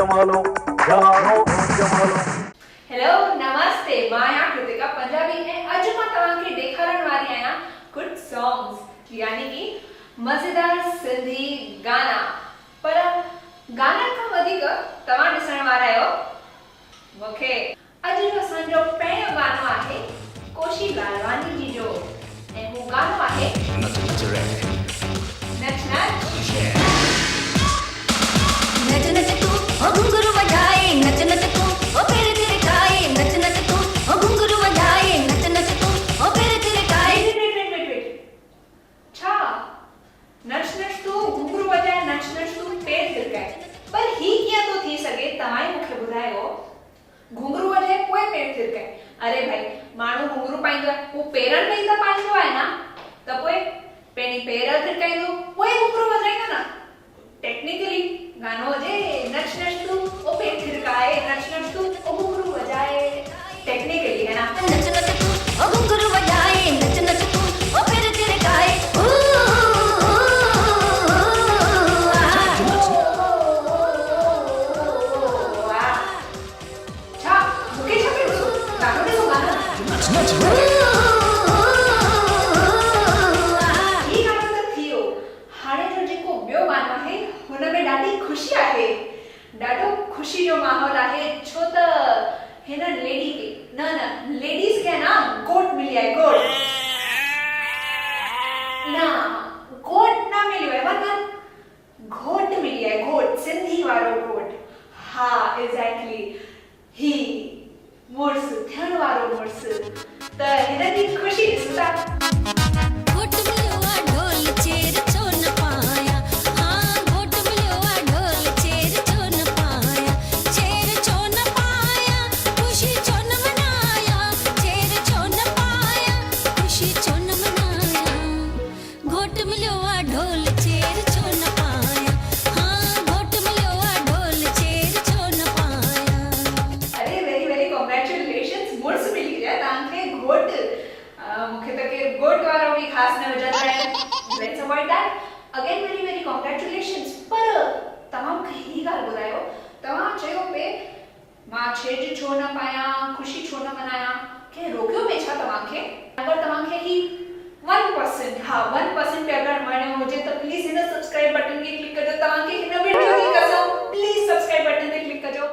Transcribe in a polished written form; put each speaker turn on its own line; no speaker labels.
जमालो जानो जमालो।
हेलो नमस्ते माया कृतिका पंजाबी है। अज मां तव्हांखे ॾेखारण वारी आहियां गुड सॉन्ग्स यानी कि मज़ेदार सिंधी गाना। पर गाना खां वधीक तव्हां ॾिसण वारा आहियो मूंखे। अॼु जो असांजो पहिरियों गानो आहे कोशी लालवानी जी जो ऐं हू गानो आहे नच नच
नच नच तू ओ घुंघरू बजाए नच नच तू ओ फेरे तेरे खाए नच नच तू ओ घुंघरू बजाए नच नच तू ओ फेरे तेरे खाए।
वेट छा नच नच तू घुंघरू बजाए नच नच तू पेर थिरकाए। पर ही कीअं थो थी सघे तव्हां ई मूंखे ॿुधायो। घुंघरू बजाए पोइ पेर थिरकाए। अरे भाई माण्हू घुंघरू पाईंदो आहे हू पेरनि में ई त पाईंदो आहे न। त पोइ पहिरीं पेर थिरकाईंदो पोइ घुंघरू वॼाईंदो न। टेक्निकली गानो हुजे नच नच तू ओ पेर थिरकाए नच नच तू ओ घुंघरू वॼाए टेक्निकली है ना।
नच नच तू ओ घुंघरू बजाए नच नच तू ओ फेरे तेरे खाए।
छा मूंखे छा पियो ॾिसो गानो ॾिसो गानो। ही गानो त थियो। हाणे जो जेको ॿियो गानो आहे हुन में ॾाढी ख़ुशी आहे। ॾाढो ख़ुशी जो माहौल आहे छो त हिन लेडी खे न लेडीज खे ना गोट मिली आहे। गोट न मिलियो आहे वन घोट मिली आहे। घोट सिंधी वारो घोट। हा एग्जैक्टली ही मुड़स थियण वारो मुड़स। त हिन जी ख़ुशी ॾिसो था।
घोट मिलियो आ ढोल चेर छो न पाया। हाँ घोट मिलियो आ ढोल चेर छो न पाया। चेर छो न पाया खुशी छो न मनाया। चेर छो न पाया खुशी छो न मनाया। घोट मिलियो आ ढोल चेर छो न पाया। हाँ घोट मिलियो आ ढोल चेर छो न पाया।
अरे वेरी कॉन्ग्रेचुलेशंस मुड़स मिली गया तव्हांखे घोट। मूंखे त केर घोट वारो बि ख़ासि न विझंदा आहिनि। Let's avoid that. Again very congratulations. पर तव्हां मूंखे ही ॻाल्हि ॿुधायो तव्हां चयो पे मां छेज छो न पायां ख़ुशी छो न मनायां के रोकियो पे छा तव्हांखे। अगरि तव्हांखे ही 1% हा 1% पे अगरि वणियो हुजे त प्लीज़ हिन सब्सक्राइब बटन खे क्लिक कजो। तव्हांखे हिन वीडियो जी कसम प्लीज़ सब्सक्राइब बटन ते क्लिक कजो।